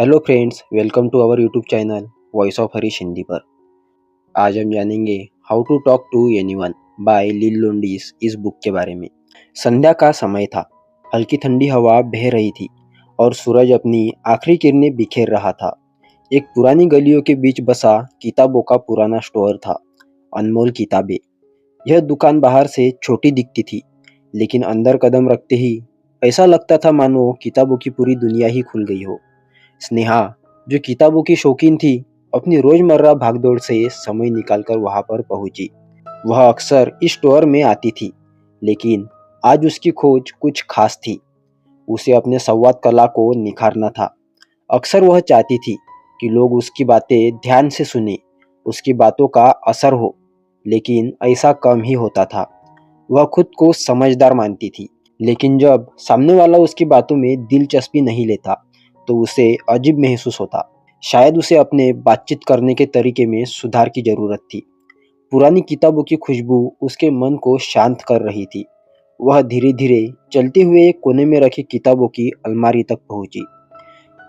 Hello friends, welcome to our YouTube channel voice of Harish Hindi पर। आज हम जानेंगे how to talk to anyone by Leil Lowndes इस book के बारे में। संध्या का समय था। हल्की ठंडी हवा बह रही थी और सूरज अपनी आखिरी किरणें बिखेर रहा था। एक पुरानी गलियों के बीच बसा किताबों का पुराना स्टोर था। अनमोल किताबें। यह दुकान बाहर से छोटी दिखती थी, लेकिन अंदर कदम रखते ही ऐसा लगता था मानो किताबों की पूरी दुनिया ही खुल गई हो। स्नेहा, जो किताबों की शौकीन थी, अपनी रोजमर्रा भागदौड़ से समय निकालकर वहां पर पहुंची। वह अक्सर इस स्टोर में आती थी, लेकिन आज उसकी खोज कुछ खास थी। उसे अपने संवाद कला को निखारना था। अक्सर वह चाहती थी कि लोग उसकी बातें ध्यान से सुने, उसकी बातों का असर हो, लेकिन ऐसा कम ही होता था। वह खुद को समझदार मानती थी, लेकिन जब सामने वाला उसकी बातों में दिलचस्पी नहीं लेता, तो उसे अजीब महसूस होता। शायद उसे अपने बातचीत करने के तरीके में सुधार की जरूरत थी। पुरानी किताबों की खुशबू उसके मन को शांत कर रही थी। वह धीरे धीरे चलते हुए एक कोने में रखी किताबों की अलमारी तक पहुंची।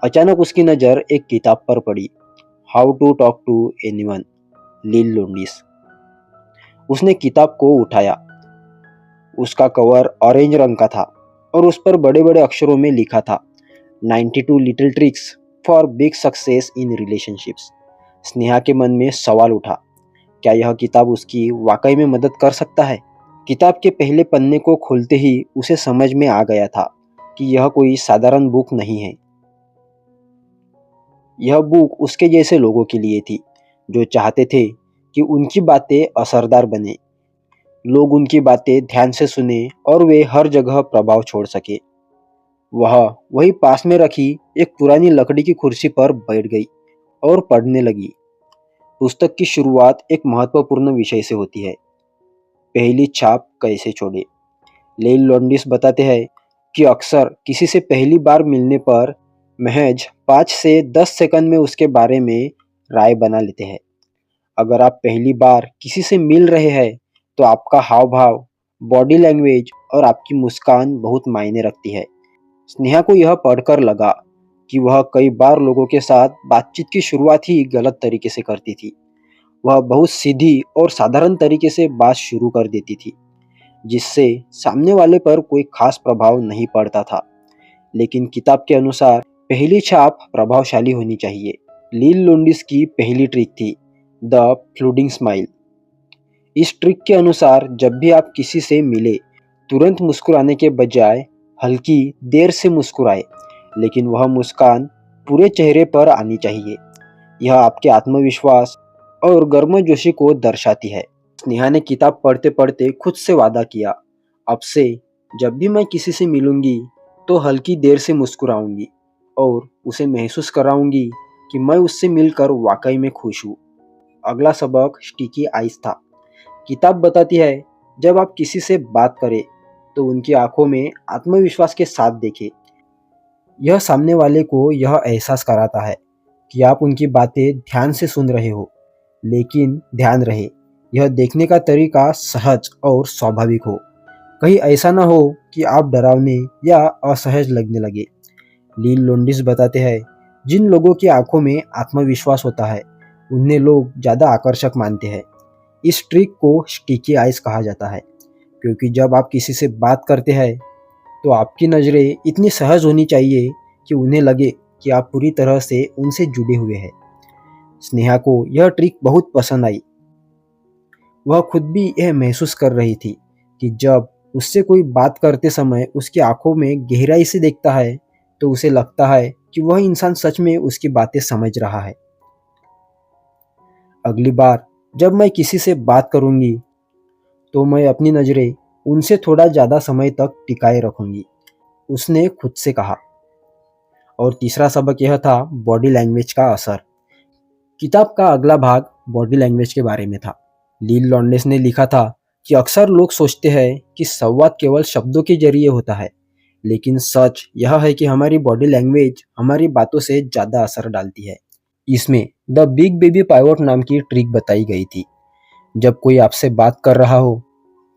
अचानक उसकी नज़र एक किताब पर पड़ी। How to talk to anyone, Leil Lowndes. उसने किताब को उठाया। उसका कवर ऑरेंज रंग का था और उस पर बड़े बड़े अक्षरों में लिखा था 92 little tricks for big success in relationships. Sneha के मन में सवाल उठा, क्या यह किताब उसकी वाकई में मदद कर सकता है? किताब के पहले पन्ने को खोलते ही उसे समझ में आ गया था कि यह कोई साधारण बुक नहीं है। यह बुक उसके जैसे लोगों के लिए थी, जो चाहते थे कि उनकी बातें असरदार बने, लोग उनकी बातें ध्यान से सुने और वे हर जगह प्रभाव छोड़ सके। वह वही पास में रखी एक पुरानी लकड़ी की कुर्सी पर बैठ गई और पढ़ने लगी। पुस्तक की शुरुआत एक महत्वपूर्ण विषय से होती है, पहली छाप कैसे छोड़े। लेल लोंडिस बताते हैं कि अक्सर किसी से पहली बार मिलने पर महज 5 से 10 सेकंड में उसके बारे में राय बना लेते हैं। अगर आप पहली बार किसी से मिल रहे हैं, तो आपका हाव भाव, बॉडी लैंग्वेज और आपकी मुस्कान बहुत मायने रखती है। स्नेहा को यह पढ़कर लगा कि वह कई बार लोगों के साथ बातचीत की शुरुआत ही गलत तरीके से करती थी। वह बहुत सीधी और साधारण तरीके से बात शुरू कर देती थी, जिससे सामने वाले पर कोई खास प्रभाव नहीं पड़ता था। लेकिन किताब के अनुसार पहली छाप प्रभावशाली होनी चाहिए। लील लोंडिस की पहली ट्रिक थी द फ्लूडिंग स्माइल। इस ट्रिक के अनुसार जब भी आप किसी से मिले, तुरंत मुस्कुराने के बजाय हल्की देर से मुस्कुराए, लेकिन वह मुस्कान पूरे चेहरे पर आनी चाहिए। यह आपके आत्मविश्वास और गर्मजोशी को दर्शाती है। स्नेहा ने किताब पढ़ते पढ़ते खुद से वादा किया, अब से जब भी मैं किसी से मिलूंगी, तो हल्की देर से मुस्कुराऊंगी और उसे महसूस कराऊंगी कि मैं उससे मिलकर वाकई में खुश हूँ। अगला सबक स्टिकी आइज था। किताब बताती है, जब आप किसी से बात करें, तो उनकी आंखों में आत्मविश्वास के साथ देखें। यह सामने वाले को यह एहसास कराता है कि आप उनकी बातें ध्यान से सुन रहे हो, लेकिन ध्यान रहे यह देखने का तरीका सहज और स्वाभाविक हो। कहीं ऐसा ना हो कि आप डरावने या असहज लगने लगे। लील लोंडिस बताते हैं, जिन लोगों की आंखों में आत्मविश्वास होता है, उन्हें लोग ज़्यादा आकर्षक मानते हैं। इस ट्रिक को स्टिकी आइज कहा जाता है, क्योंकि जब आप किसी से बात करते हैं, तो आपकी नज़रें इतनी सहज होनी चाहिए कि उन्हें लगे कि आप पूरी तरह से उनसे जुड़े हुए हैं। स्नेहा को यह ट्रिक बहुत पसंद आई। वह खुद भी यह महसूस कर रही थी कि जब उससे कोई बात करते समय उसकी आंखों में गहराई से देखता है, तो उसे लगता है कि वह इंसान सच में उसकी बातें समझ रहा है। अगली बार जब मैं किसी से बात करूंगी, तो मैं अपनी नज़रें उनसे थोड़ा ज़्यादा समय तक टिकाए रखूंगी, उसने खुद से कहा। और तीसरा सबक यह था बॉडी लैंग्वेज का असर। किताब का अगला भाग बॉडी लैंग्वेज के बारे में था। लील लॉन्डेस ने लिखा था कि अक्सर लोग सोचते हैं कि संवाद केवल शब्दों के जरिए होता है, लेकिन सच यह है कि हमारी बॉडी लैंग्वेज हमारी बातों से ज़्यादा असर डालती है। इसमें द बिग बेबी पाइवोट नाम की ट्रिक बताई गई थी। जब कोई आपसे बात कर रहा हो,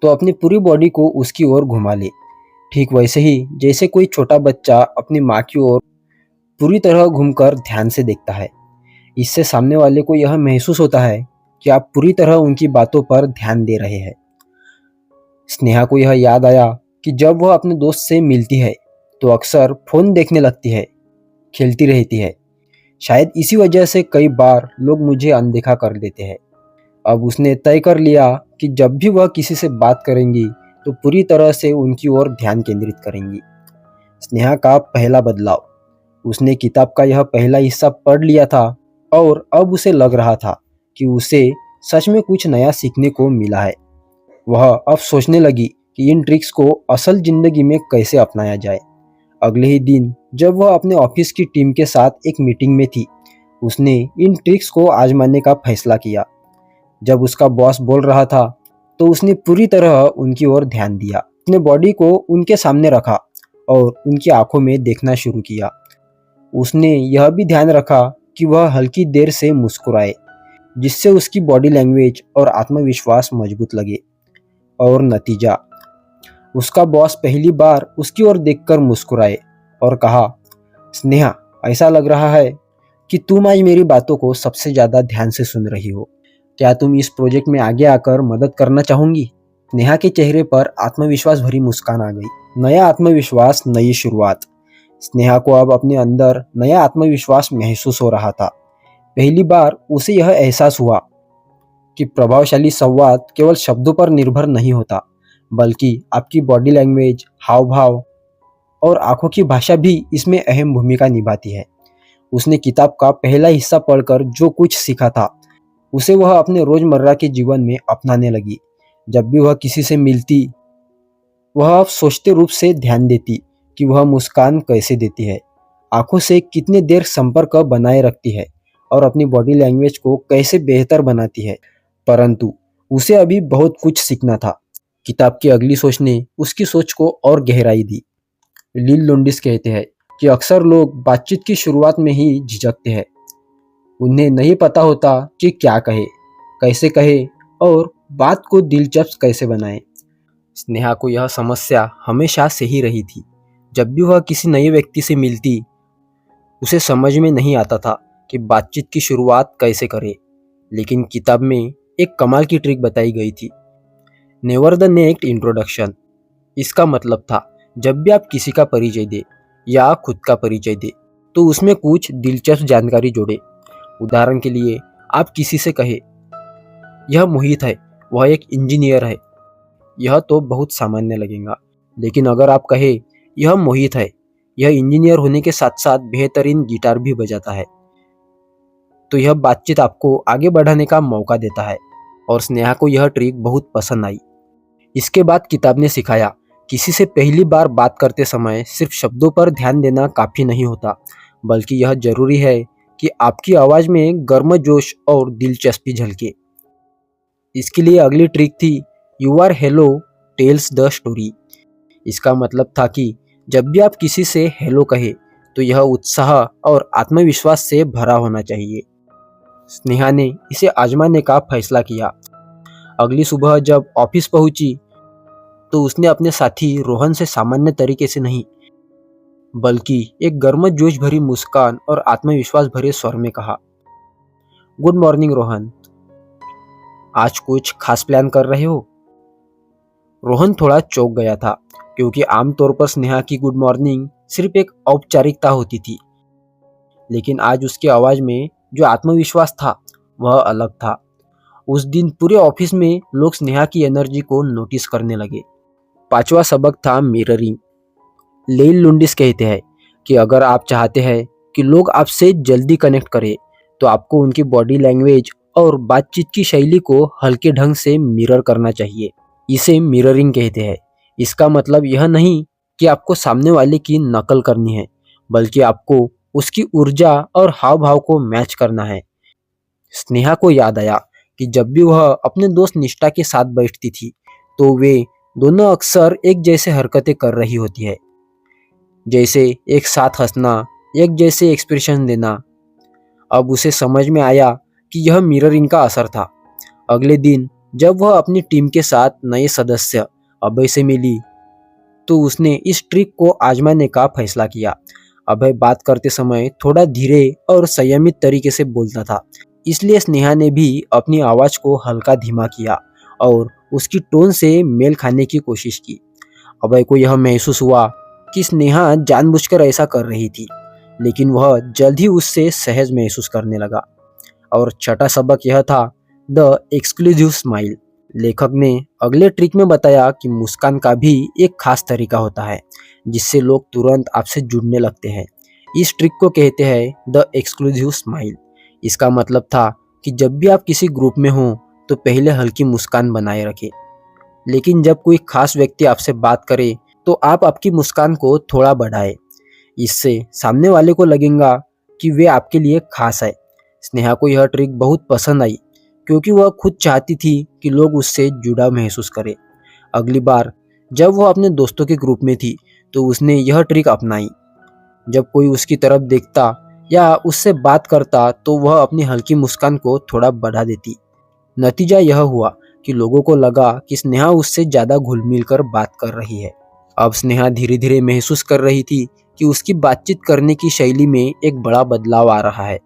तो अपनी पूरी बॉडी को उसकी ओर घुमा ले, ठीक वैसे ही जैसे कोई छोटा बच्चा अपनी माँ की ओर पूरी तरह घूमकर ध्यान से देखता है। इससे सामने वाले को यह महसूस होता है कि आप पूरी तरह उनकी बातों पर ध्यान दे रहे हैं। स्नेहा को यह याद आया कि जब वह अपने दोस्त से मिलती है तो अक्सर फोन देखने लगती है, खेलती रहती है। शायद इसी वजह से कई बार लोग मुझे अनदेखा कर देते हैं। अब उसने तय कर लिया कि जब भी वह किसी से बात करेंगी तो पूरी तरह से उनकी ओर ध्यान केंद्रित करेंगी। स्नेहा का पहला बदलाव। उसने किताब का यह पहला हिस्सा पढ़ लिया था और अब उसे लग रहा था कि उसे सच में कुछ नया सीखने को मिला है। वह अब सोचने लगी कि इन ट्रिक्स को असल जिंदगी में कैसे अपनाया जाए। अगले ही दिन जब वह अपने ऑफिस की टीम के साथ एक मीटिंग में थी, उसने इन ट्रिक्स को आजमाने का फैसला किया। जब उसका बॉस बोल रहा था तो उसने पूरी तरह उनकी ओर ध्यान दिया। अपने बॉडी को उनके सामने रखा और उनकी आंखों में देखना शुरू किया। उसने यह भी ध्यान रखा कि वह हल्की देर से मुस्कुराए, जिससे उसकी बॉडी लैंग्वेज और आत्मविश्वास मजबूत लगे। और नतीजा, उसका बॉस पहली बार उसकी ओर देखकर मुस्कुराए और कहा, स्नेहा, ऐसा लग रहा है कि तुम आज मेरी बातों को सबसे ज्यादा ध्यान से सुन रही हो। क्या तुम इस प्रोजेक्ट में आगे आकर मदद करना चाहोगी? नेहा के चेहरे पर आत्मविश्वास भरी मुस्कान आ गई। नया आत्मविश्वास, नई शुरुआत। स्नेहा को अब अपने अंदर नया आत्मविश्वास महसूस हो रहा था। पहली बार उसे यह एहसास हुआ कि प्रभावशाली संवाद केवल शब्दों पर निर्भर नहीं होता, बल्कि आपकी बॉडी लैंग्वेज, हाव भाव और आंखों की भाषा भी इसमें अहम भूमिका निभाती है। उसने किताब का पहला हिस्सा पढ़कर जो कुछ सीखा था, उसे वह अपने रोजमर्रा के जीवन में अपनाने लगी। जब भी वह किसी से मिलती, वह अब सोचते रूप से ध्यान देती कि वह मुस्कान कैसे देती है, आंखों से कितने देर संपर्क बनाए रखती है और अपनी बॉडी लैंग्वेज को कैसे बेहतर बनाती है। परंतु उसे अभी बहुत कुछ सीखना था। किताब की अगली सोच ने उसकी सोच को और गहराई दी। लील लोंडिस कहते हैं कि अक्सर लोग बातचीत की शुरुआत में ही झिझकते हैं। उन्हें नहीं पता होता कि क्या कहे, कैसे कहे और बात को दिलचस्प कैसे बनाए। स्नेहा को यह समस्या हमेशा से ही रही थी। जब भी वह किसी नए व्यक्ति से मिलती, उसे समझ में नहीं आता था कि बातचीत की शुरुआत कैसे करे। लेकिन किताब में एक कमाल की ट्रिक बताई गई थी, नेवर द नेक्स्ट इंट्रोडक्शन। इसका मतलब था, जब भी आप किसी का परिचय दे या खुद का परिचय दे तो उसमें कुछ दिलचस्प जानकारी जोड़े। उदाहरण के लिए, आप किसी से कहे, यह मोहित है, वह एक इंजीनियर है। यह तो बहुत सामान्य लगेगा, लेकिन अगर आप कहे, यह मोहित है, यह इंजीनियर होने के साथ साथ बेहतरीन गिटार भी बजाता है, तो यह बातचीत आपको आगे बढ़ाने का मौका देता है। और स्नेहा को यह ट्रिक बहुत पसंद आई। इसके बाद किताब ने सिखाया, किसी से पहली बार बात करते समय सिर्फ शब्दों पर ध्यान देना काफी नहीं होता, बल्कि यह जरूरी है कि आपकी आवाज में गर्मजोश और दिलचस्पी झलके। इसके लिए अगली ट्रिक थी, your hello tells the story. इसका मतलब था कि जब भी आप किसी से हेलो कहे तो यह उत्साह और आत्मविश्वास से भरा होना चाहिए। स्नेहा ने इसे आजमाने का फैसला किया। अगली सुबह जब ऑफिस पहुंची तो उसने अपने साथी रोहन से सामान्य तरीके से नहीं, बल्कि एक गर्मजोश भरी मुस्कान और आत्मविश्वास भरे स्वर में कहा, गुड मॉर्निंग रोहन, आज कुछ खास प्लान कर रहे हो? रोहन थोड़ा चौंक गया था, क्योंकि आमतौर पर स्नेहा की गुड मॉर्निंग सिर्फ एक औपचारिकता होती थी। लेकिन आज उसकी आवाज में जो आत्मविश्वास था वह अलग था। उस दिन पूरे ऑफिस में लोग स्नेहा की एनर्जी को नोटिस करने लगे। पांचवा सबक था मिररिंग। लेइल लुंडिस कहते हैं कि अगर आप चाहते हैं कि लोग आपसे जल्दी कनेक्ट करें, तो आपको उनकी बॉडी लैंग्वेज और बातचीत की शैली को हल्के ढंग से मिरर करना चाहिए। इसे मिररिंग कहते हैं। इसका मतलब यह नहीं कि आपको सामने वाले की नकल करनी है, बल्कि आपको उसकी ऊर्जा और हाव भाव को मैच करना है। स्नेहा को याद आया कि जब भी वह अपने दोस्त निष्ठा के साथ बैठती थी, तो वे दोनों अक्सर एक जैसे हरकतें कर रही होती है, जैसे एक साथ हंसना, एक जैसे एक्सप्रेशन देना। अब उसे समझ में आया कि यह मिररिंग का असर था। अगले दिन जब वह अपनी टीम के साथ नए सदस्य अभय से मिली, तो उसने इस ट्रिक को आजमाने का फैसला किया। अभय बात करते समय थोड़ा धीरे और संयमित तरीके से बोलता था, इसलिए स्नेहा ने भी अपनी आवाज को हल्का धीमा किया और उसकी टोन से मेल खाने की कोशिश की। अभय को यह महसूस हुआ कि स्नेहा जानबूझकर ऐसा कर रही थी, लेकिन वह जल्द ही उससे सहज महसूस करने लगा। और छठा सबक यह था, द एक्सक्लूसिव स्माइल। लेखक ने अगले ट्रिक में बताया कि मुस्कान का भी एक खास तरीका होता है जिससे लोग तुरंत आपसे जुड़ने लगते हैं। इस ट्रिक को कहते हैं द एक्सक्लूसिव स्माइल। इसका मतलब था कि जब भी आप किसी ग्रुप में हो तो पहले हल्की मुस्कान बनाए रखें, लेकिन जब कोई खास व्यक्ति आपसे बात करे तो आप आपकी मुस्कान को थोड़ा बढ़ाएं। इससे सामने वाले को लगेगा कि वे आपके लिए खास है। स्नेहा को यह ट्रिक बहुत पसंद आई क्योंकि वह खुद चाहती थी कि लोग उससे जुड़ाव महसूस करें। अगली बार जब वह अपने दोस्तों के ग्रुप में थी तो उसने यह ट्रिक अपनाई। जब कोई उसकी तरफ देखता या उससे बात करता तो वह अपनी हल्की मुस्कान को थोड़ा बढ़ा देती। नतीजा यह हुआ कि लोगों को लगा कि स्नेहा उससे ज्यादा घुल मिल कर बात कर रही है। अब स्नेहा धीरे धीरे महसूस कर रही थी कि उसकी बातचीत करने की शैली में एक बड़ा बदलाव आ रहा है।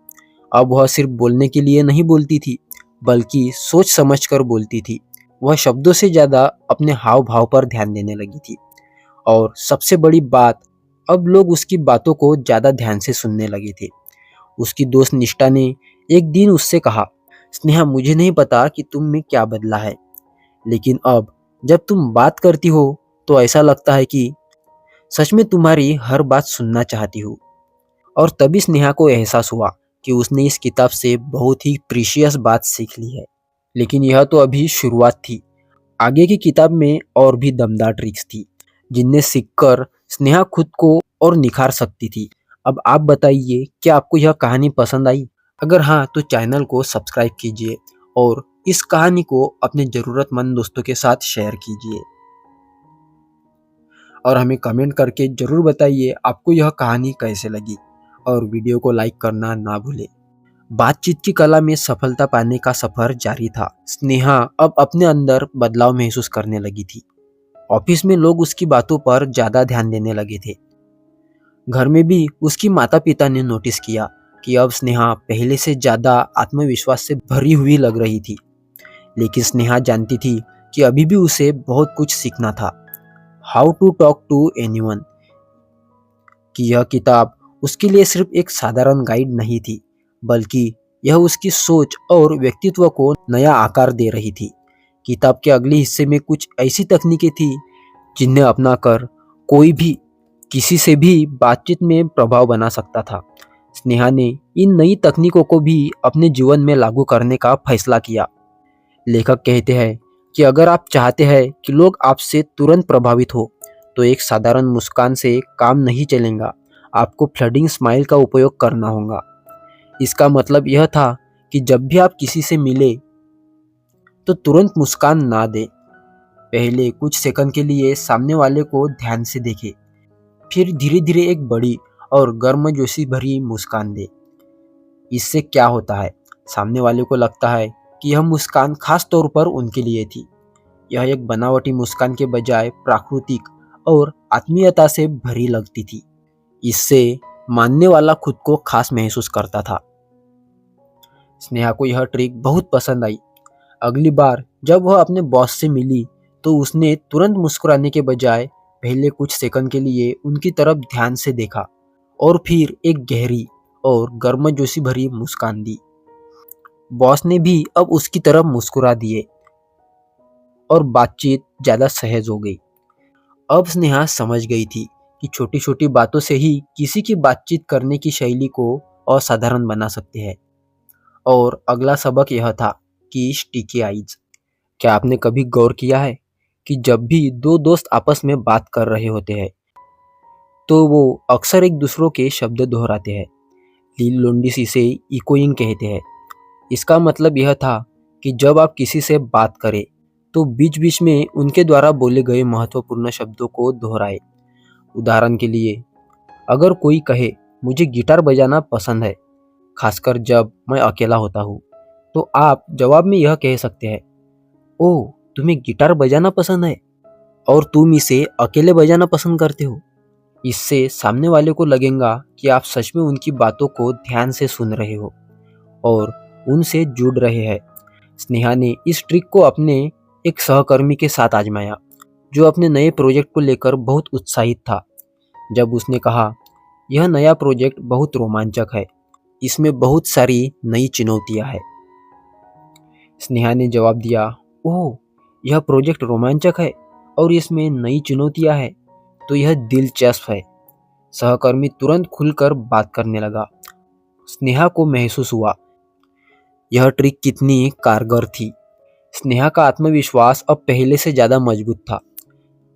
अब वह सिर्फ बोलने के लिए नहीं बोलती थी, बल्कि सोच समझ कर बोलती थी। वह शब्दों से ज्यादा अपने हाव भाव पर ध्यान देने लगी थी। और सबसे बड़ी बात, अब लोग उसकी बातों को ज्यादा ध्यान से सुनने लगे थे। उसकी दोस्त निष्ठा ने एक दिन उससे कहा, स्नेहा, मुझे नहीं पता कि तुम में क्या बदला है, लेकिन अब जब तुम बात करती हो तो ऐसा लगता है कि सच में तुम्हारी हर बात सुनना चाहती हूँ। और तभी स्नेहा को एहसास हुआ कि उसने इस किताब से बहुत ही प्रीशियस बात सीख ली है। लेकिन यह तो अभी शुरुआत थी। आगे की किताब में और भी दमदार ट्रिक्स थी जिन्हें सीखकर स्नेहा खुद को और निखार सकती थी। अब आप बताइए, क्या आपको यह कहानी पसंद आई? अगर हाँ तो चैनल को सब्सक्राइब कीजिए और इस कहानी को अपने जरूरतमंद दोस्तों के साथ शेयर कीजिए। और हमें कमेंट करके जरूर बताइए आपको यह कहानी कैसे लगी, और वीडियो को लाइक करना ना भूलें। बातचीत की कला में सफलता पाने का सफर जारी था। स्नेहा अब अपने अंदर बदलाव महसूस करने लगी थी। ऑफिस में लोग उसकी बातों पर ज्यादा ध्यान देने लगे थे। घर में भी उसकी माता पिता ने नोटिस किया कि अब स्नेहा पहले से ज्यादा आत्मविश्वास से भरी हुई लग रही थी। लेकिन स्नेहा जानती थी कि अभी भी उसे बहुत कुछ सीखना था। How to talk to anyone कि यह किताब उसके लिए सिर्फ एक साधारण गाइड नहीं थी, बल्कि यह उसकी सोच और व्यक्तित्व को नया आकार दे रही थी। किताब के अगले हिस्से में कुछ ऐसी तकनीकें थी जिन्हें अपनाकर कोई भी किसी से भी बातचीत में प्रभाव बना सकता था। स्नेहा ने इन नई तकनीकों को भी अपने जीवन में लागू करने का फैसला किया। लेखक कहते हैं कि अगर आप चाहते हैं कि लोग आपसे तुरंत प्रभावित हो तो एक साधारण मुस्कान से काम नहीं चलेगा, आपको फ्लडिंग स्माइल का उपयोग करना होगा। इसका मतलब यह था कि जब भी आप किसी से मिले तो तुरंत मुस्कान ना दें। पहले कुछ सेकंड के लिए सामने वाले को ध्यान से देखें, फिर धीरे धीरे एक बड़ी और गर्मजोशी भरी मुस्कान दें। इससे क्या होता है, सामने वाले को लगता है कि यह मुस्कान खास तौर पर उनके लिए थी। यह एक बनावटी मुस्कान के बजाय प्राकृतिक और आत्मीयता से भरी लगती थी। इससे मानने वाला खुद को खास महसूस करता था। स्नेहा को यह ट्रिक बहुत पसंद आई। अगली बार जब वह अपने बॉस से मिली तो उसने तुरंत मुस्कुराने के बजाय पहले कुछ सेकंड के लिए उनकी तरफ ध्यान से देखा और फिर एक गहरी और गर्मजोशी भरी मुस्कान दी। बॉस ने भी अब उसकी तरफ मुस्कुरा दिए और बातचीत ज्यादा सहज हो गई। अब स्नेहा समझ गई थी कि छोटी छोटी बातों से ही किसी की बातचीत करने की शैली को असाधारण बना सकते हैं। और अगला सबक यह था कि स्टिकी आइज। क्या आपने कभी गौर किया है कि जब भी दो दोस्त आपस में बात कर रहे होते हैं तो वो अक्सर एक दूसरों के शब्द दोहराते हैं। लील लोंडिस इसे इकोइंग कहते हैं। इसका मतलब यह था कि जब आप किसी से बात करें तो बीच बीच में उनके द्वारा बोले गए महत्वपूर्ण शब्दों को दोहराए। उदाहरण के लिए, अगर कोई कहे मुझे गिटार बजाना पसंद है, खासकर जब मैं अकेला होता हूँ, तो आप जवाब में यह कह सकते हैं, ओह, तुम्हें गिटार बजाना पसंद है और तुम इसे अकेले बजाना पसंद करते हो। इससे सामने वाले को लगेगा कि आप सच में उनकी बातों को ध्यान से सुन रहे हो और उनसे जुड़ रहे हैं। स्नेहा ने इस ट्रिक को अपने एक सहकर्मी के साथ आजमाया, जो अपने नए प्रोजेक्ट को लेकर बहुत उत्साहित था। जब उसने कहा, यह नया प्रोजेक्ट बहुत रोमांचक है, इसमें बहुत सारी नई चुनौतियां हैं। स्नेहा ने जवाब दिया, ओह, यह प्रोजेक्ट रोमांचक है और इसमें नई चुनौतियां हैं, तो यह दिलचस्प है। सहकर्मी तुरंत खुलकर बात करने लगा। स्नेहा को महसूस हुआ यह ट्रिक कितनी कारगर थी। स्नेहा का आत्मविश्वास अब पहले से ज़्यादा मजबूत था।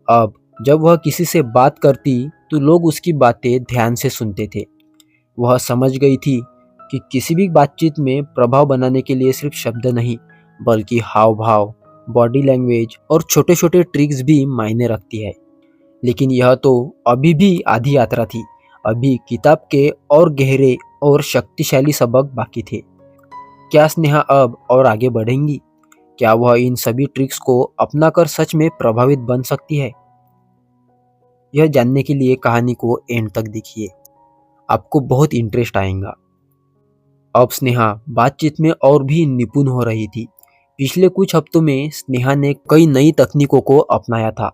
अब जब वह किसी से बात करती तो लोग उसकी बातें ध्यान से सुनते थे। वह समझ गई थी कि किसी भी बातचीत में प्रभाव बनाने के लिए सिर्फ शब्द नहीं, बल्कि हाव भाव, बॉडी लैंग्वेज और छोटे छोटे ट्रिक्स भी मायने रखती है। लेकिन यह तो अभी भी आधी यात्रा थी। अभी किताब के और गहरे और शक्तिशाली सबक बाकी थे। क्या स्नेहा अब और आगे बढ़ेंगी? क्या वह इन सभी ट्रिक्स को अपनाकर सच में प्रभावित बन सकती है? यह जानने के लिए कहानी को एंड तक देखिए, आपको बहुत इंटरेस्ट आएगा। अब स्नेहा बातचीत में और भी निपुण हो रही थी। पिछले कुछ हफ्तों में स्नेहा ने कई नई तकनीकों को अपनाया था।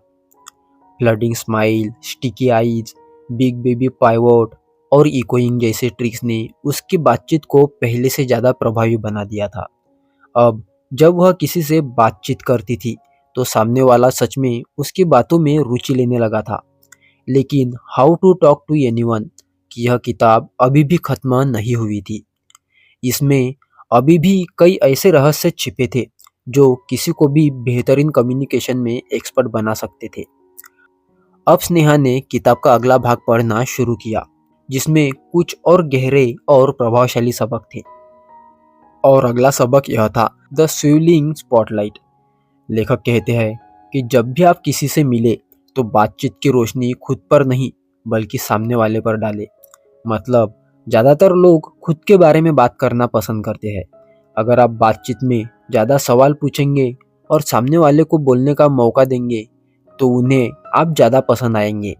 Flooding smile, sticky eyes, big baby pivot और इकोइंग जैसे ट्रिक्स ने उसकी बातचीत को पहले से ज़्यादा प्रभावी बना दिया था। अब जब वह किसी से बातचीत करती थी तो सामने वाला सच में उसकी बातों में रुचि लेने लगा था। लेकिन how to talk to anyone की यह किताब अभी भी खत्म नहीं हुई थी। इसमें अभी भी कई ऐसे रहस्य छिपे थे जो किसी को भी बेहतरीन कम्युनिकेशन में एक्सपर्ट बना सकते थे। अब स्नेहा ने किताब का अगला भाग पढ़ना शुरू किया, जिसमें कुछ और गहरे और प्रभावशाली सबक थे। और अगला सबक यह था, द स्विलिंग स्पॉटलाइट। लेखक कहते हैं कि जब भी आप किसी से मिले तो बातचीत की रोशनी खुद पर नहीं बल्कि सामने वाले पर डाले। मतलब ज़्यादातर लोग खुद के बारे में बात करना पसंद करते हैं। अगर आप बातचीत में ज़्यादा सवाल पूछेंगे और सामने वाले को बोलने का मौका देंगे तो उन्हें आप ज़्यादा पसंद आएंगे।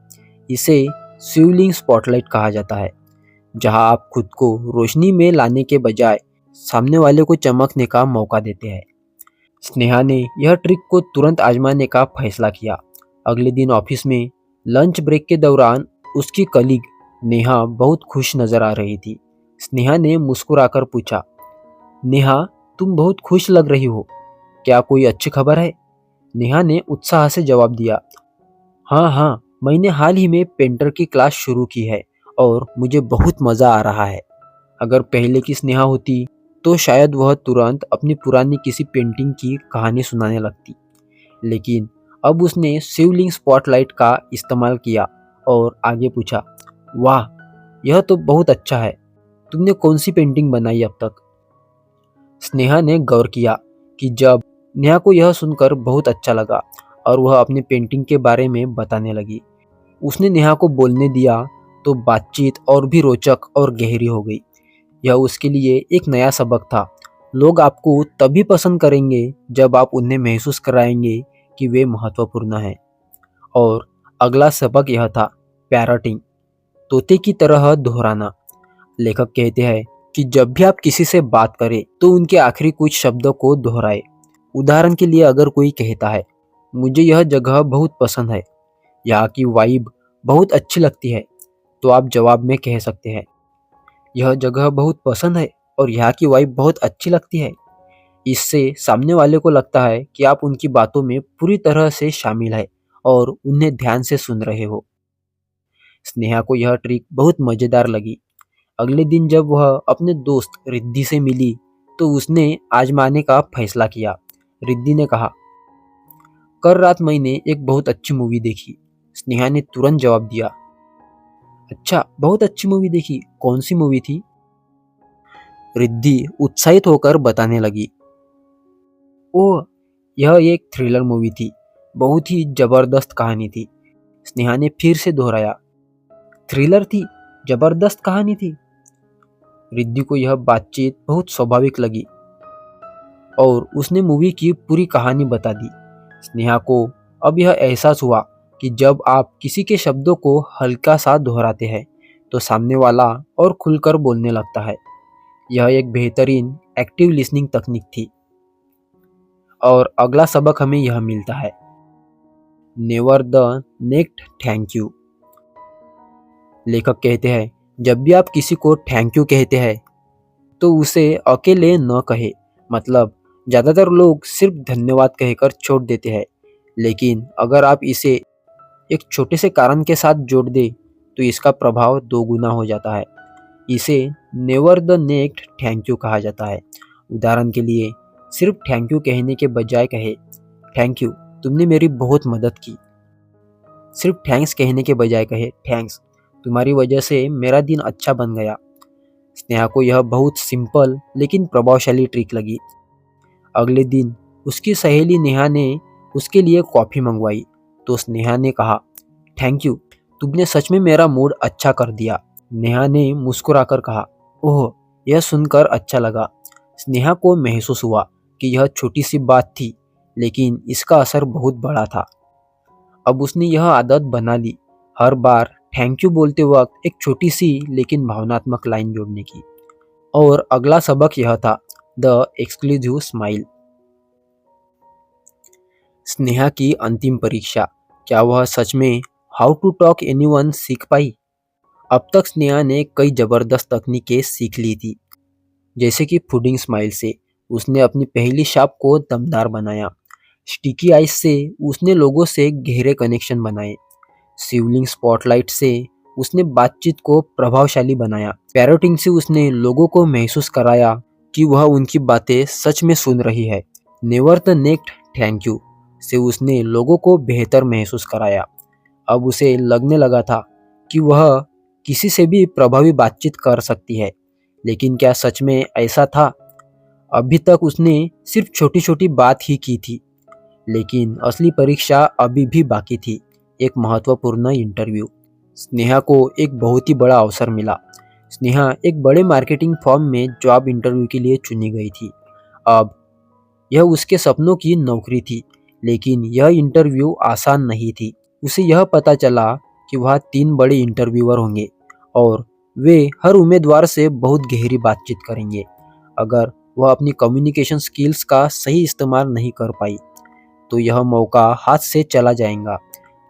इसे स्विलिंग स्पॉटलाइट कहा जाता है, जहां आप खुद को रोशनी में लाने के बजाय सामने वाले को चमकने का मौका देते हैं। स्नेहा ने यह ट्रिक को तुरंत आजमाने का फैसला किया। अगले दिन ऑफिस में लंच ब्रेक के दौरान उसकी कलीग नेहा बहुत खुश नजर आ रही थी। स्नेहा ने मुस्कुराकर पूछा, नेहा, तुम बहुत खुश लग रही हो, क्या कोई अच्छी खबर है? नेहा ने उत्साह से जवाब दिया, हाँ हाँ, मैंने हाल ही में पेंटर की क्लास शुरू की है और मुझे बहुत मज़ा आ रहा है। अगर पहले की स्नेहा होती तो शायद वह तुरंत अपनी पुरानी किसी पेंटिंग की कहानी सुनाने लगती। लेकिन अब उसने शिवलिंग स्पॉटलाइट का इस्तेमाल किया और आगे पूछा, वाह, यह तो बहुत अच्छा है। तुमने कौन सी पेंटिंग बनाई अब तक? स्नेहा ने गौर किया कि जब नेहा को यह सुनकर बहुत अच्छा लगा और वह अपनी पेंटिंग के बारे में बताने लगी। उसने नेहा को बोलने दिया तो बातचीत और भी रोचक और गहरी हो गई। यह उसके लिए एक नया सबक था। लोग आपको तभी पसंद करेंगे जब आप उन्हें महसूस कराएंगे कि वे महत्वपूर्ण हैं। और अगला सबक यह था, पैरटिंग, तोते की तरह दोहराना। लेखक कहते हैं कि जब भी आप किसी से बात करें तो उनके आखिरी कुछ शब्दों को दोहराए। उदाहरण के लिए अगर कोई कहता है, मुझे यह जगह बहुत पसंद है, यहाँ की वाइब बहुत अच्छी लगती है, तो आप जवाब में कह सकते हैं, यह जगह बहुत पसंद है और यहाँ की वाइब बहुत अच्छी लगती है। इससे सामने वाले को लगता है कि आप उनकी बातों में पूरी तरह से शामिल है और उन्हें ध्यान से सुन रहे हो। स्नेहा को यह ट्रिक बहुत मज़ेदार लगी। अगले दिन जब वह अपने दोस्त रिद्धि से मिली तो उसने आजमाने का फैसला किया। रिद्धि ने कहा, कल रात मैंने एक बहुत अच्छी मूवी देखी। स्नेहा ने तुरंत जवाब दिया, अच्छा, बहुत अच्छी मूवी देखी, कौन सी मूवी थी? रिद्धि उत्साहित होकर बताने लगी, ओह, यह एक थ्रिलर मूवी थी, बहुत ही जबरदस्त कहानी थी। स्नेहा ने फिर से दोहराया, थ्रिलर थी, जबरदस्त कहानी थी। रिद्धि को यह बातचीत बहुत स्वाभाविक लगी और उसने मूवी की पूरी कहानी बता दी। स्नेहा को अब यह एहसास हुआ कि जब आप किसी के शब्दों को हल्का सा दोहराते हैं तो सामने वाला और खुलकर बोलने लगता है। यह एक बेहतरीन एक्टिव लिसनिंग तकनीक थी। और अगला सबक हमें यह मिलता है, never the next thank you. लेखक कहते हैं, जब भी आप किसी को थैंक यू कहते हैं तो उसे अकेले न कहे। मतलब ज़्यादातर लोग सिर्फ धन्यवाद कहकर छोड़ देते हैं, लेकिन अगर आप इसे एक छोटे से कारण के साथ जोड़ दे तो इसका प्रभाव दोगुना हो जाता है। इसे never the next thank you कहा जाता है। उदाहरण के लिए, सिर्फ थैंक यू कहने के बजाय कहे, थैंक यू, तुमने मेरी बहुत मदद की। सिर्फ थैंक्स कहने के बजाय कहे, थैंक्स, तुम्हारी वजह से मेरा दिन अच्छा बन गया। स्नेहा को यह बहुत सिंपल लेकिन प्रभावशाली ट्रिक लगी। अगले दिन उसकी सहेली नेहा ने उसके लिए कॉफ़ी मंगवाई तो स्नेहा ने कहा, थैंक यू, तुमने सच में मेरा मूड अच्छा कर दिया। नेहा ने मुस्कुराकर कहा, ओह, यह सुनकर अच्छा लगा। स्नेहा को महसूस हुआ कि यह छोटी सी बात थी, लेकिन इसका असर बहुत बड़ा था। अब उसने यह आदत बना ली, हर बार थैंक यू बोलते वक्त एक छोटी सी लेकिन भावनात्मक लाइन जोड़ने की। और अगला सबक यह था, द एक्सक्लूसिव स्माइल। स्नेहा की अंतिम परीक्षा, क्या वह सच में हाउ टू टॉक एनीवन सीख पाई? अब तक स्नेहा ने कई जबरदस्त तकनीकें सीख ली थी, जैसे कि फूडिंग स्माइल से उसने अपनी पहली छाप को दमदार बनाया। स्टिकी आइज से उसने लोगों से गहरे कनेक्शन बनाए। सिवलिंग स्पॉटलाइट से उसने बातचीत को प्रभावशाली बनाया। पैरोटिंग से उसने लोगों को महसूस कराया कि वह उनकी बातें सच में सुन रही है। Never the next thank you से उसने लोगों को बेहतर महसूस कराया। अब उसे लगने लगा था कि वह किसी से भी प्रभावी बातचीत कर सकती है। लेकिन क्या सच में ऐसा था? अभी तक उसने सिर्फ छोटी छोटी बात ही की थी, लेकिन असली परीक्षा अभी भी बाकी थी, एक महत्वपूर्ण इंटरव्यू। स्नेहा को एक बहुत ही बड़ा अवसर मिला। स्नेहा एक बड़े मार्केटिंग फर्म में जॉब इंटरव्यू के लिए चुनी गई थी। अब यह उसके सपनों की नौकरी थी, लेकिन यह इंटरव्यू आसान नहीं थी। उसे यह पता चला कि वहाँ 3 बड़े इंटरव्यूअर होंगे और वे हर उम्मीदवार से बहुत गहरी बातचीत करेंगे। अगर वह अपनी कम्युनिकेशन स्किल्स का सही इस्तेमाल नहीं कर पाई तो यह मौका हाथ से चला जाएगा।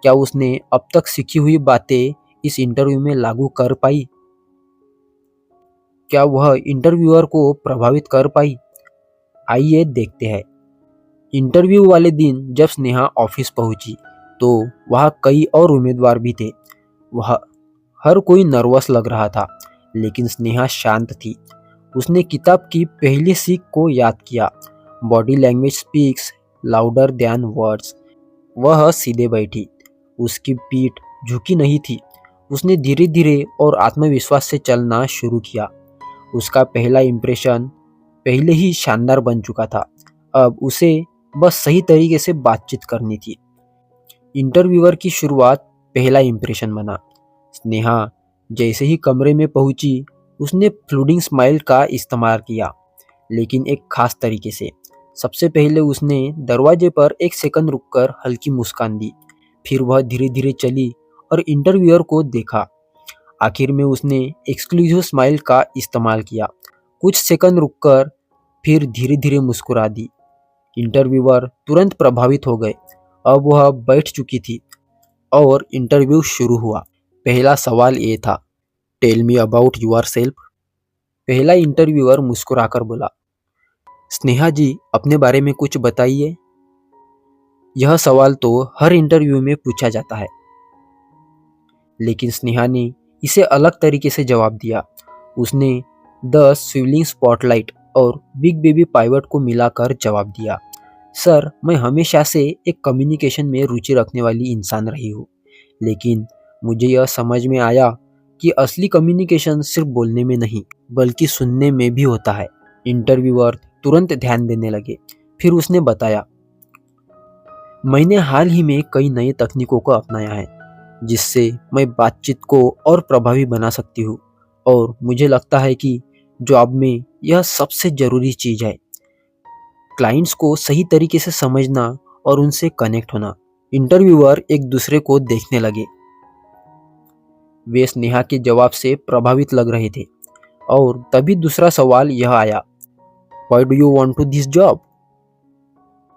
क्या उसने अब तक सीखी हुई बातें इस इंटरव्यू में लागू कर पाई? क्या वह इंटरव्यूअर को प्रभावित कर पाई? आइए देखते हैं। इंटरव्यू वाले दिन जब स्नेहा ऑफिस पहुंची तो वहाँ कई और उम्मीदवार भी थे। वह हर कोई नर्वस लग रहा था, लेकिन स्नेहा शांत थी। उसने किताब की पहली सीख को याद किया, body language speaks louder than words. वह सीधे बैठी, उसकी पीठ झुकी नहीं थी। उसने धीरे धीरे और आत्मविश्वास से चलना शुरू किया। उसका पहला इंप्रेशन पहले ही शानदार बन चुका था। अब उसे बस सही तरीके से बातचीत करनी थी। इंटरव्यूअर की शुरुआत पहला इंप्रेशन बना। स्नेहा जैसे ही कमरे में पहुंची, उसने फ्लूडिंग स्माइल का इस्तेमाल किया, लेकिन एक खास तरीके से। सबसे पहले उसने दरवाजे पर 1 सेकंड रुककर हल्की मुस्कान दी। फिर वह धीरे धीरे चली और इंटरव्यूअर को देखा। आखिर में उसने एक्सक्लूसिव स्माइल का इस्तेमाल किया। कुछ सेकंड रुककर फिर धीरे धीरे मुस्कुरा दी। इंटरव्यूअर तुरंत प्रभावित हो गए। अब वह बैठ चुकी थी और इंटरव्यू शुरू हुआ। पहला सवाल ये था, टेल मी अबाउट योरसेल्फ। पहला इंटरव्यूअर मुस्कुराकर बोला, स्नेहा जी, अपने बारे में कुछ बताइए। यह सवाल तो हर इंटरव्यू में पूछा जाता है, लेकिन स्नेहा ने इसे अलग तरीके से जवाब दिया। उसने द स्विवलिंग स्पॉटलाइट और बिग बेबी पाइवट को मिलाकर जवाब दिया, सर, मैं हमेशा से एक कम्युनिकेशन में रुचि रखने वाली इंसान रही हूँ, लेकिन मुझे यह समझ में आया कि असली कम्युनिकेशन सिर्फ बोलने में नहीं बल्कि सुनने में भी होता है। इंटरव्यूअर तुरंत ध्यान देने लगे। फिर उसने बताया, मैंने हाल ही में कई नई तकनीकों को अपनाया है जिससे मैं बातचीत को और प्रभावी बना सकती हूँ, और मुझे लगता है कि जॉब में यह सबसे ज़रूरी चीज़ है, क्लाइंट्स को सही तरीके से समझना और उनसे कनेक्ट होना। इंटरव्यूअर एक दूसरे को देखने लगे। वे स्नेहा के जवाब से प्रभावित लग रहे थे और तभी दूसरा सवाल यह आया, Why do you want to this job?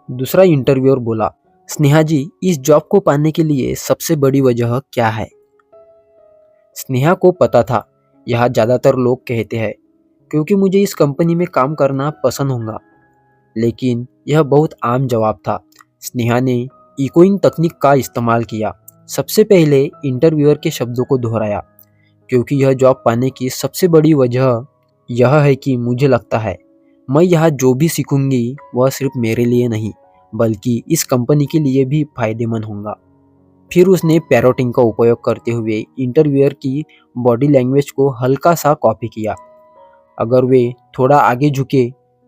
दूसरा इंटरव्यूअर बोला, स्नेहा जी, इस जॉब को पाने के लिए सबसे बड़ी वजह क्या है? स्नेहा को पता था यह ज्यादातर लोग कहते हैं क्योंकि मुझे इस कंपनी में काम करना पसंद होगा, लेकिन यह बहुत आम जवाब था। स्नेहा ने इकोइंग तकनीक का इस्तेमाल किया। सबसे पहले इंटरव्यूअर के शब्दों को दोहराया, क्योंकि यह जॉब पाने की सबसे बड़ी वजह यह है कि मुझे लगता है मैं यहाँ जो भी सीखूंगी वह सिर्फ मेरे लिए नहीं बल्कि इस कंपनी के लिए भी फायदेमंद होगा। फिर उसने पैरोटिंग का उपयोग करते हुए इंटरव्यूअर की बॉडी लैंग्वेज को हल्का सा कॉपी किया। अगर वे थोड़ा आगे झुके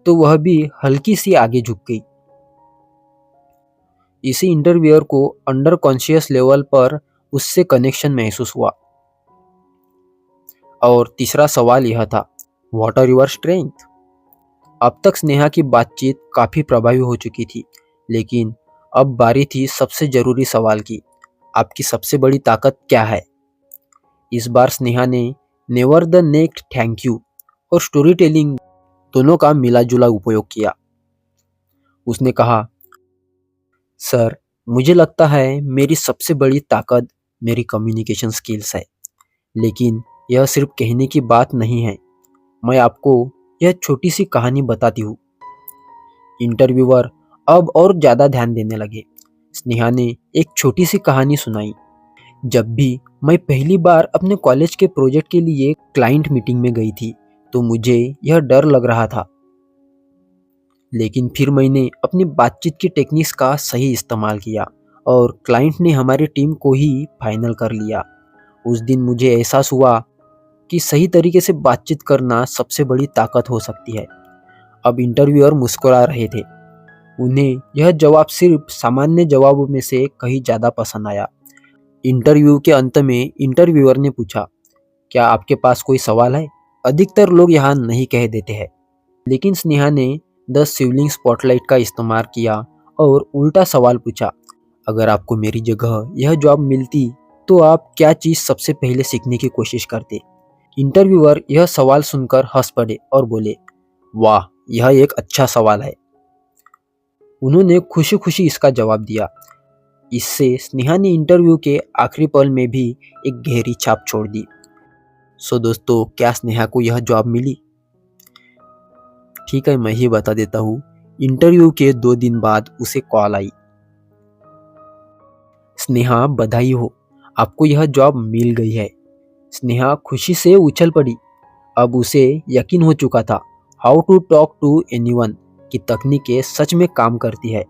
तो वह भी हल्की सी आगे झुक गई। इसी इंटरव्यूअर को अंडर कॉन्शियस लेवल पर उससे कनेक्शन महसूस हुआ। और तीसरा सवाल यह था, व्हाट आर योर स्ट्रेंथ? अब तक स्नेहा की बातचीत काफी प्रभावी हो चुकी थी, लेकिन अब बारी थी सबसे जरूरी सवाल की, आपकी सबसे बड़ी ताकत क्या है? इस बार स्नेहा ने never the next thank you और स्टोरी टेलिंग दोनों का मिला जुला उपयोग किया। उसने कहा, सर, मुझे लगता है मेरी सबसे बड़ी ताकत मेरी कम्युनिकेशन स्किल्स है, लेकिन यह सिर्फ कहने की बात नहीं है। मैं आपको यह छोटी सी कहानी बताती हूँ। इंटरव्यूअर अब और ज्यादा ध्यान देने लगे। स्नेहा ने एक छोटी सी कहानी सुनाई। जब भी मैं पहली बार अपने कॉलेज के प्रोजेक्ट के लिए क्लाइंट मीटिंग में गई थी तो मुझे यह डर लग रहा था, लेकिन फिर मैंने अपनी बातचीत की टेक्निक्स का सही इस्तेमाल किया और क्लाइंट ने हमारी टीम को ही फाइनल कर लिया। उस दिन मुझे एहसास हुआ कि सही तरीके से बातचीत करना सबसे बड़ी ताकत हो सकती है। अब इंटरव्यूअर मुस्कुरा रहे थे। उन्हें यह जवाब सिर्फ सामान्य जवाबों में से कहीं ज़्यादा पसंद आया। इंटरव्यू के अंत में इंटरव्यूअर ने पूछा, क्या आपके पास कोई सवाल है? अधिकतर लोग यहाँ नहीं कह देते हैं, लेकिन स्नेहा ने द शिवलिंग स्पॉटलाइट का इस्तेमाल किया और उल्टा सवाल पूछा, अगर आपको मेरी जगह यह जॉब मिलती तो आप क्या चीज़ सबसे पहले सीखने की कोशिश करते? इंटरव्यूअर यह सवाल सुनकर हंस पड़े और बोले, वाह, यह एक अच्छा सवाल है। उन्होंने खुशी खुशी इसका जवाब दिया। इससे स्नेहा ने इंटरव्यू के आखिरी पल में भी एक गहरी छाप छोड़ दी। सो दोस्तों, क्या स्नेहा को यह जॉब मिली? ठीक है, मैं ही बता देता हूँ। इंटरव्यू के 2 दिन बाद उसे कॉल आई, स्नेहा बधाई हो, आपको यह जॉब मिल गई है। स्नेहा खुशी से उछल पड़ी। अब उसे यकीन हो चुका था how to talk to anyone की तकनीकें सच में काम करती है।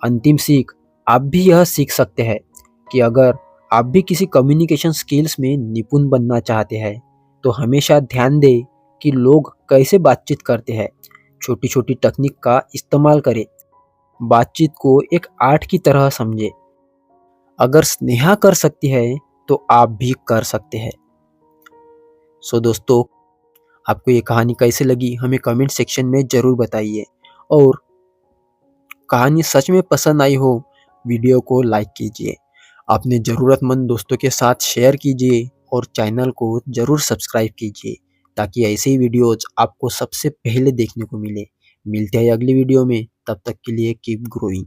अंतिम सीख, आप भी यह सीख सकते हैं कि अगर आप भी किसी कम्युनिकेशन स्किल्स में निपुण बनना चाहते हैं तो हमेशा ध्यान दें कि लोग कैसे बातचीत करते हैं। छोटी छोटी तकनीक का इस्तेमाल करें। बातचीत को एक आर्ट की तरह समझें। अगर स्नेहा कर सकती है तो आप भी कर सकते हैं। सो दोस्तों, आपको ये कहानी कैसे लगी हमें कमेंट सेक्शन में ज़रूर बताइए, और कहानी सच में पसंद आई हो वीडियो को लाइक कीजिए, अपने ज़रूरतमंद दोस्तों के साथ शेयर कीजिए और चैनल को ज़रूर सब्सक्राइब कीजिए ताकि ऐसे ही वीडियोज़ आपको सबसे पहले देखने को मिले। मिलते हैं अगली वीडियो में, तब तक के लिए कीप ग्रोइंग।